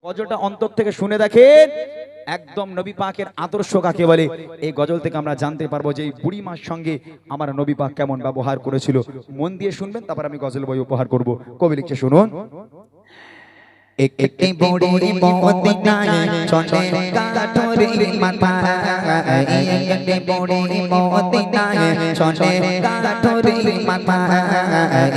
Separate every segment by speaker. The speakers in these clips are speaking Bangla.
Speaker 1: গজলটা অন্তর থেকে শুনে দেখেন, একদম নবী পাকের আদর্শ কাকে বলে। এই গজল থেকে আমরা জানতে পারবো যে এই বুড়ি মার সঙ্গে আমার নবী পাক কেমন ব্যবহার করেছিল। মন দিয়ে শুনবেন, তারপর আমি গজল বই উপহার করব। কবি লিখছে, শুনুন।
Speaker 2: একটি বুড়ি মদিনায় চলে কাঠুরি মাথায়, একটি বুড়ি মদিনায় চলে কাঠুরি মাথায়,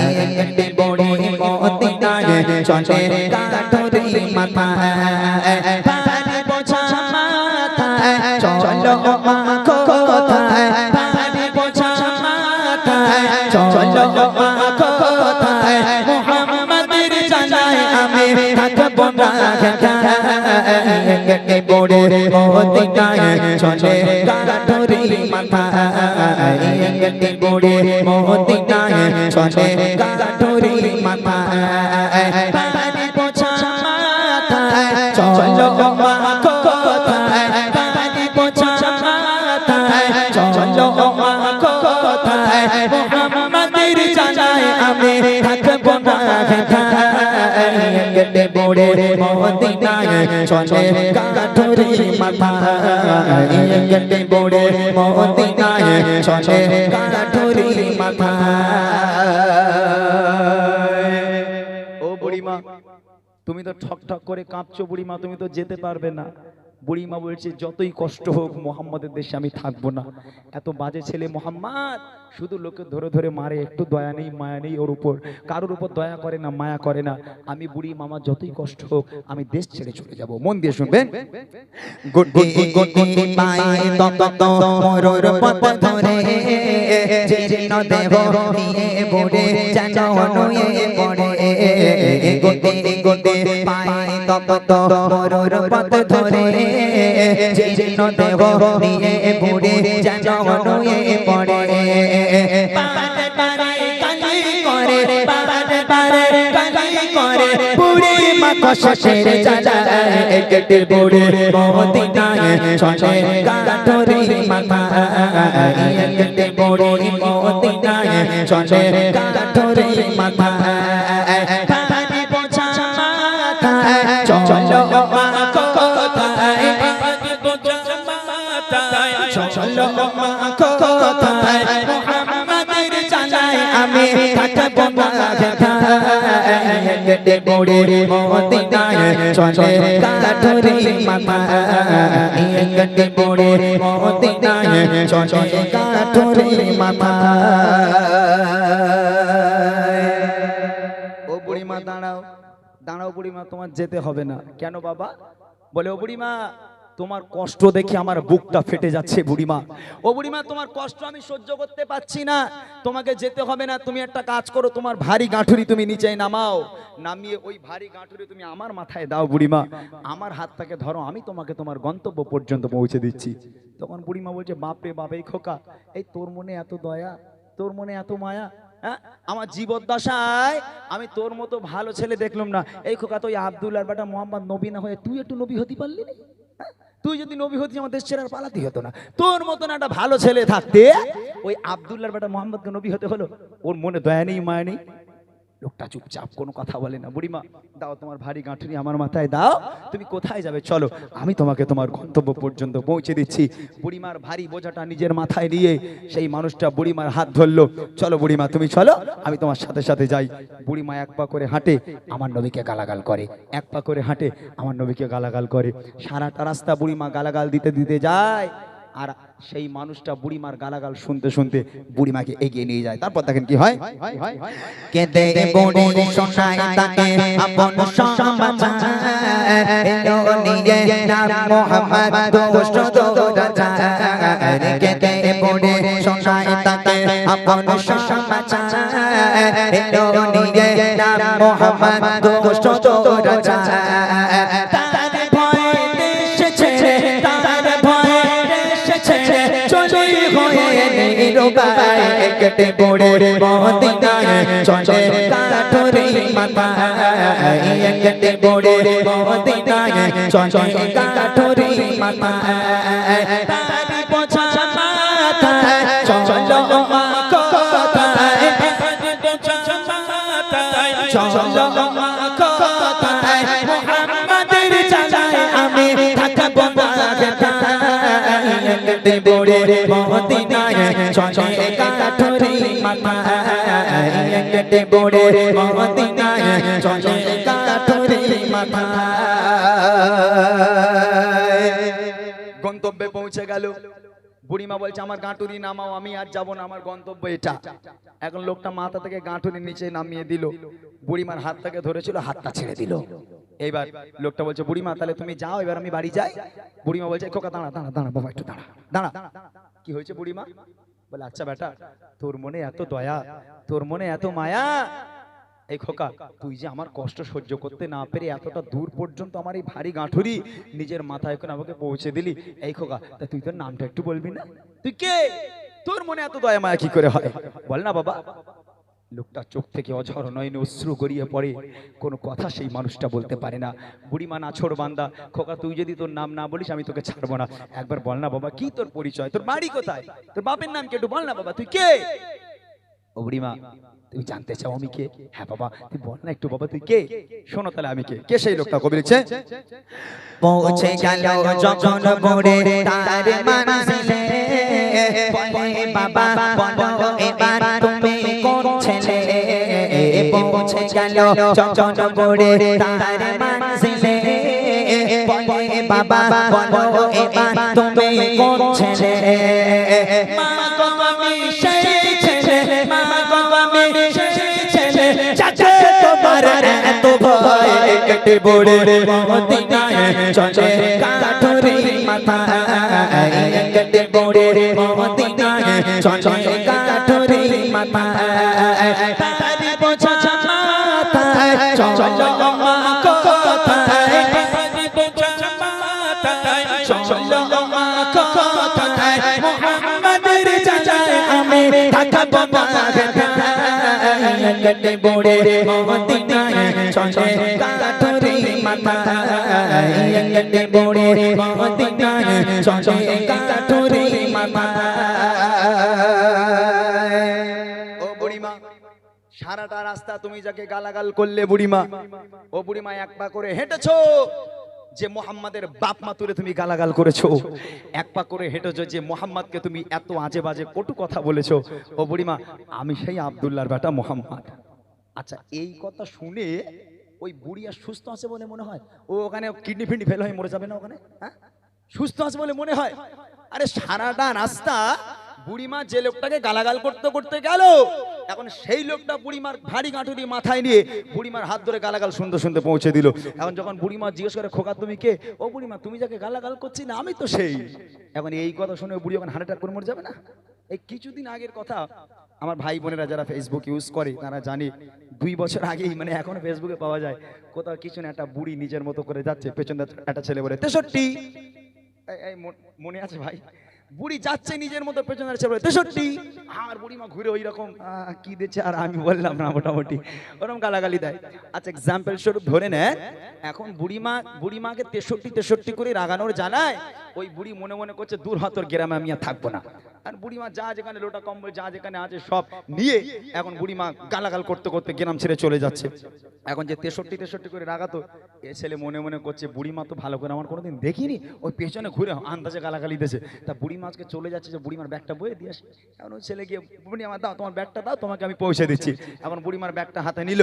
Speaker 2: একটি বুড়ি মদিনায় চলে কাঠুরি মাথায়, ভারী বোঝা মাথায় চলো মা কোথায়, ভারী বোঝা মাথায় চলো মা কোথায়, মুহাম্মাদের জানায় আমি থাকবো না ঢাকায়, বুড়ি মদিনায় চলে কাঠুরি মাথায়, একটি বুড়ি মদিনায় চলে কাঠুরি মাথায়, ভারী বোঝা মাথায় চলো মা কোথায়, ভারী বোঝা মাথায় চলো মা কোথায়, মুহাম্মাদের জানায় আমি থাকবো না ঢাকায়, বুড়ি মদিনায় চলে কাঠুরি মাথায়, একটি বুড়ি মদিনায় চলে কাঠুরি মাথায়।
Speaker 1: ও বুড়িমা, তুমি তো ঠক ঠক করে কাঁপছো বুড়িমা, তুমি তো যেতে পারবে না। বুড়িমা বলছে, যতই কষ্ট হোক মোহাম্মদের দেশে আমি থাকবো না। এত বাজে ছেলে মোহাম্মদ, শুধু লোকে ধরে ধরে মারে, একটু দয়া নেই মায়া নেই ওর উপর, কারোর উপর দয়া করে না মায়া করে না। আমি বুড়ি মামা যতই কষ্ট হোক আমি দেশ ছেড়ে চলে যাব। মন দিয়ে শুনবেন।
Speaker 2: গুটি গুটি পায়ে তত মোর পথ ধরে, যেন দেহ নিয়ে বুড়ে যেন নুয়ে পড়ে, গুটি গুটি পায়ে তত মোর পথ ধরে, যেন দেহ নিয়ে বুড়ে যেন নুয়ে পড়ে, বাবারে বারে কালি করে, বাবারে বারে কালি করে, বুড়ি মা কষ্টের জ্বালায়, একটি বুড়ি মদিনায় চলে কাঠুরি মাথায়, একটি বুড়ি মদিনায় চলে কাঠুরি মাথায়, ভারী বোঝা মাথায় চলো মা কোথায়, ভারী বোঝা মাথায় চলো মা কোথায়, মুহাম্মাদের জানায় আমি থাকবো না ঢাকায়, একটি বুড়ি মদিনায় চলে কাঠুরি মাথায়, একটি বুড়ি মদিনায় চলে কাঠুরি মাথায়।
Speaker 1: ও বুড়িমা দাঁড়াও, দাঁড়াও বুড়িমা, তোমার যেতে হবে না। কেন বাবা? বলে, ও বুড়িমা তোমার কষ্ট দেখে আমার বুকটা ফেটে যাচ্ছে বুড়িমা। ও বুড়িমা তোমার কষ্ট আমি সহ্য করতে পারছি না, তোমাকে যেতে হবে না। তুমি একটা কাজ করো, তোমার ভারী গাঁঠুরি তুমি নিচে নামাও, নামিয়ে ওই ভারী গাঁঠুরি তুমি আমার মাথায় দাও বুড়িমা, আমার হাতটাকে ধরো, আমি তোমাকে তোমার গন্তব্য পর্যন্ত পৌঁছে দিচ্ছি। তখন বুড়িমা বলছে, বাপরে বাপ, এই খোকা, এই তোর মনে এত দয়া, তোর মনে এত মায়া, হ্যাঁ? আমার জীবদ্দশায় আমি তোর মতো ভালো ছেলে দেখলাম না। এই খোকা, তো আব্দুল্লাহর বেটা মোহাম্মদ নবী না হয়ে তুই একটু নবী হতে পারলি না? তুই যদি নবী হতি আমার দেশ ছেড়ে আর পালাতে হতো না। তোর মতন একটা ভালো ছেলে থাকতে ওই আব্দুল্লাহর বেটা মোহাম্মদকে নবী হতে হলো? ওর মনে দয়া নেই মায়া নেই? লোকটা চুপচাপ, কোনো কথা বলে না। বুড়িমা দাও তোমার ভারী গাঁঠুরি আমার মাথায় দাও, তুমি কোথায় যাবে চলো, আমি তোমাকে তোমার গন্তব্য পর্যন্ত পৌঁছে দিচ্ছি। বুড়িমার ভারী বোঝাটা নিজের মাথায় নিয়ে সেই মানুষটা বুড়িমার হাত ধরলো, চলো বুড়িমা তুমি চলো, আমি তোমার সাথে সাথে যাই। বুড়িমা এক পা করে হাঁটে, আমার নবীকে গালাগাল করে, এক পা করে হাঁটে, আমার নবীকে গালাগাল করে। সারাটা রাস্তা বুড়িমা গালাগাল দিতে দিতে যায়, আর সেই মানুষটা বুড়িমার গালাগাল শুনতে শুনতে বুড়িমাকে এগিয়ে নিয়ে যায়। তারপর দেখেন কি হয়।
Speaker 2: কেঁদে বুড়ি শোনায় তাকে আপন সমাচার, এলো নিয়ে নাম মোহাম্মদ দুষ্ট দৌড়াচার, কেঁদে বুড়ি শোনায় তাকে আপন সমাচার, এলো নিয়ে নাম মোহাম্মদ দুষ্ট দৌড়াচার, তার ভয়ে দেশ ছেড়ে, তার ভয়ে দেশ ছেড়ে চলে হয়ে নিরুপায়, একটি বুড়ি মদিনায় চলে কাঠুরি মাথায়, একটি বুড়ি মদিনায় চলে কাঠুরি মাথায়, ভারী বোঝা মাথায় চলো মা কোথায়, ভারী বোঝা মাথায় চলো মা কোথায়, মুহাম্মাদের কেটে বড়ে মদিনায় চলে কাঠুরি মাথায় কেটে বড়ে মদিনায় চলে কাঠুরি মাথায়।
Speaker 1: গন্তব্যে পৌঁছে গেল। বুড়িমা বলছে আমার গাঁটুরি নামাও, আমি আর যাবো না, আমার গন্তব্য এটা। এখন লোকটা মাথা থেকে গাঁটুরি নিচে নামিয়ে দিল, বুড়িমার হাত থেকে ধরেছিল, হাতটা ছেড়ে দিল। এইবার লোকটা বলছে বুড়িমা তাহলে তুমি যাও, এবার আমি বাড়ি যাই। বুড়িমা বলছে খোকা দাঁড়া দাঁড়া দাঁড়া বাবা, একটু দাঁড়া দাঁড়া। কি হয়েছে বুড়িমা? বলে আচ্ছা বেটা, তোর মনে এত দয়া, তোর মনে এত মায়া, এই খোকা তুই যে আমার কষ্ট সহ্য করতে না পেরে এতটা দূর পর্যন্ত আমার এই ভারী গাঁঠুরি নিজের মাথায় করে আমাকে পৌঁছে দিলি, এই খোকা তা তুই তোর নামটা একটু বলবি না? তুই কে? তোর মনে এত দয়া মায়া কি করে হয়? বল না বাবা। লোকটা চোখ থেকে অঝর নয়নে অশ্রু গড়িয়ে পড়ে, কোনো কথা সেই মানুষটা বলতে পারে না। বুড়িমা নাছোড় বান্দা, খোকা তুই যদি তোর নাম না বলিস আমি তোকে ছাড়বো না, একবার বল না বাবা কি তোর পরিচয়, তোর বাড়ি কোথায়, তোর বাপের নাম কি, একটু বল না বাবা তুই কে? ও বুড়িমা তুমি জানতে চাও আমি কে? হ্যাঁ বাবা তুই বল না একটু বাবা তুই কে? শোনো তাহলে আমি কে। কে সেই লোকটা? কবি লিখছে
Speaker 2: পৌঁছে গেল যখন বড়ে তার মানসিলে বলে বাবা বলো এবার তুমি কোন ছেলে। পৌঁছে গেল যখন বড়ে তার মানসিলে বলে বাবা বলো এবার তুমি কোন ছেলে। মা গো আমি সেই ছেলে, মা গো আমি সেই ছেলে, চাচা তোমার এত ভয় কেটে বড়ে মদিনায় চলে কাঠুরি মাথায় কেটে বড়ে মদিনায় চলে কাঠুরি মাথায়। তারি বোঝা মাথায় চলো মা কোথায়, তারি বোঝা মাথায় চলো মা কোথায়, মুহাম্মাদের জানায় আমি থাকবো না কেটে বড়ে মদিনায় চলে কাঠুরি মাথায় কেটে বড়ে মদিনায় চলে কাঠুরি মাথায়।
Speaker 1: ও বুড়িমা সারাটা রাস্তা তুমি যাকে গালাগাল করলে বুড়িমা, ও বুড়িমা এক পা করে হেঁটেছো যে মোহাম্মদের বাপ মা তুলে তুমি গালাগাল করেছো, এক পা করে হেঁটেছো যে মোহাম্মদকে তুমি এত আজে বাজে কটু কথা বলেছো। ও বুড়িমা আমি সেই আব্দুল্লাহর বেটা মোহাম্মদ। আচ্ছা এই কথা শুনে ওই বুড়ি আর সুস্থ আছে বলে মনে হয়? ও ওখানে কিডনি ফিডনি ফেল হয়ে মরে যাবে না ওখানে? হ্যাঁ সুস্থ আছে বলে মনে হয়? আরে সারাটা রাস্তা বুড়িমা যে লোকটাকে গালাগাল করতে করতে গেল, এখন সেই লোকটা বুড়িমার ভারী গাঁটুরি মাথায় নিয়ে বুড়িমার হাত ধরে গালাগাল শুনতে শুনতে পৌঁছে দিল। এখন যখন বুড়িমা জিজ্ঞেস করে খোকা তুমি কে? ও বুড়িমা তুমি যাকে গালাগাল করছি না আমি তো সেই। এখন এই কথা শুনে বুড়ি এখন হার্ট অ্যাটাক করে মরে যাবে না? এই কিছুদিন আগের কথা, আমার ভাই বোনেরা যারা ফেসবুক ইউজ করে তারা জানে 2 বছর আগেই মানে এখনো ফেসবুকে পাওয়া যায় কোথাও কিছু না একটা বুড়ি নিজের মতো করে যাচ্ছে, পেছনে একটা ছেলে বলে 63, মনে আছে ভাই? বুড়ি যাচ্ছে নিজের মতো পেছনের ছেলে 63, আর বুড়িমা ঘুরে ওই রকম কি দিচ্ছে আর আমি বললাম না মোটামুটি ওরকম গালাগালি দেয়। আচ্ছা এক্সাম্পল স্বরূপ ধরে নেন, এখন বুড়িমাকে 63 করে রাগানোর জানায়, ওই বুড়ি মনে মনে করছে দূর হাতর গ্রামে আমি আর থাকবো না। আর বুড়িমা যা যেখানে লোটা কম্বল যা যেখানে আছে সব নিয়ে এখন বুড়িমা গালাগাল করতে করতে গ্রাম ছেড়ে চলে যাচ্ছে। এখন যে 63 করে রাগাতো, এ ছেলে মনে মনে করছে বুড়িমা তো ভালো করে আমার কোনোদিন দেখিনি, ওই পেছনে ঘুরে আন্দাজে গালাগালি দিয়েছে। তা বুড়িমা আজকে চলে যাচ্ছে যে বুড়িমার ব্যাগটা বয়ে দিয়ে আসে। এখন ওই ছেলে গিয়ে বুড়িমা দাও তোমার ব্যাগটা দাও, তোমাকে আমি পৌঁছে দিচ্ছি। এখন বুড়িমার ব্যাগটা হাতে নিল,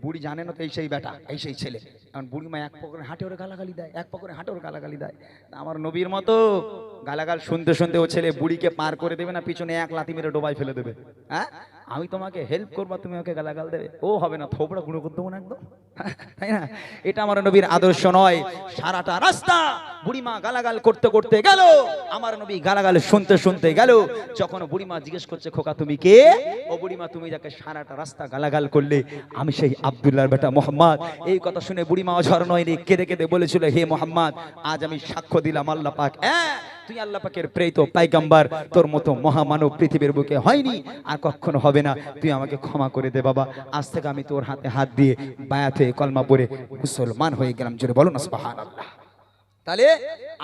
Speaker 1: বুড়ি জানে না তো এই সেই ব্যাটা এই সেই ছেলে। এখন বুড়িমা এক পকরে হাঁটে ওরে গালাগালি দেয়, এক পকরে হাঁটে ওরে গালাগালি দেয়। আমার নবীর মতো গালাগাল শুনতে শুনতে ও ছেলে বুড়িকে পার করে দেবে না, পিছনে এক লাথি মেরে ডোবাই ফেলে দেবে। হ্যাঁ আমি তোমাকে হেল্প করবো, তুমি ওকে গালাগাল দেবে? ও হবে না, থোবড়া গুঁড়ো করে দেবো না একদম, তাই না? এটা আমার নবীর আদর্শ নয়। সারাটা রাস্তা বুড়িমা গালাগাল করতে করতে গেল, আমার নবী গালাগাল শুনতে শুনতে গেল। যখন বুড়িমা জিজ্ঞেস করছে খোকা তুমি কে? ও বুড়িমা তুমি যাকে সারাটা রাস্তা গালাগাল করলে আমি সেই আব্দুল্লাহর বেটা মোহাম্মদ। এই কথা শুনে বুড়িমা অঝর নয়নি কেঁদে কেঁদে বলেছিল হে মোহাম্মদ আজ আমি সাক্ষ্য দিলাম আল্লাহ পাক তুই আল্লাহ পাকের প্রেরিত পয়গম্বর, তোর মতো মহামানব পৃথিবীর বুকে হয়নি আর কখনো হবে না। তুই আমাকে ক্ষমা করে দে বাবা, আজ থেকে আমি তোর হাতে হাত দিয়ে বায়াত হয়ে কলমা পড়ে মুসলমান হয়ে গেলাম। জোরে বলো না সুবহানাল্লাহ। তাহলে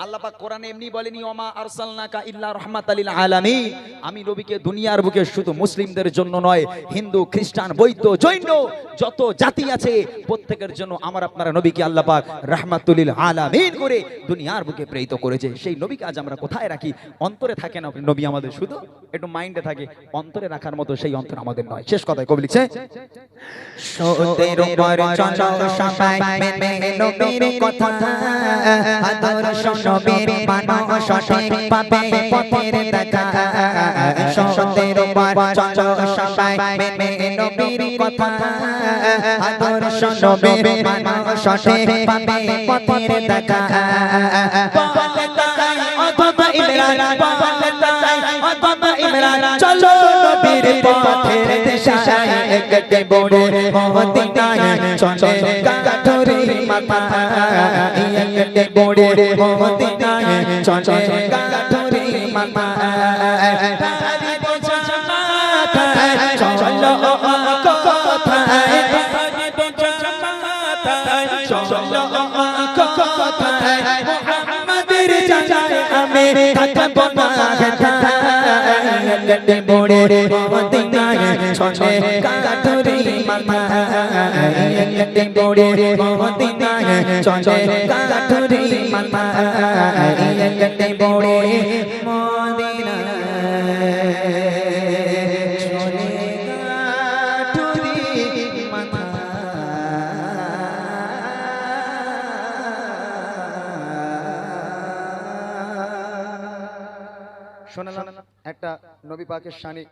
Speaker 1: আল্লাহ পাক কোরআনে এমনি বলেনি ওমা আরসালনাকা ইল্লা রাহমাতাল লিল আলামিন, আমি নবীকে দুনিয়ার বুকে শুধু মুসলিমদের জন্য নয়, হিন্দু খ্রিস্টান বৌদ্ধ জৈন যত জাতি আছে প্রত্যেকের জন্য আমার আপনারা নবীকে আল্লাহ পাক রাহমাতুল লিল আলামিন করে দুনিয়ার বুকে প্রেরিত করেছে। সেই নবীকে আজ আমরা কোথায় রাখি? অন্তরে থাকে না নবী আমাদের, শুধু একটু মাইন্ডে থাকে, অন্তরে রাখার মতো সেই অন্তর আমাদের নয়। শেষ কথায় কবি লিখছে,
Speaker 2: সতের উপর চলো সবাই মেনে নবীর কথা, আদর্শ নবীর মানো সঠিক পাবে পথের দেখা। সতের উপর চলো সবাই মেনে নবীর কথা, আদর্শ নবীর মানো সঠিক পাবে পথের দেখা। বলে তাই অথবা ইমরান, বলে তাই অথবা ইমরান, চলো নবীর পথের দিশায় একটি বড় মদিনায় চলে কাঠুরি মাথা, একটি বড় মদিনায় চলে কাঠুরি মাথা। চলো কোথায়, চলো কোথায়, মুহাম্মাদের জানায় আমি থাকবো না একটি বড় মদিনায় চলে কাঠুরি মাথা, একটি বড় মদিনায় চলে কাঠুরি মাথা, একটি বড় মদিনায় চলে কাঠুরি মাথা।
Speaker 1: শোনালাম একটা নবী পাকের শানে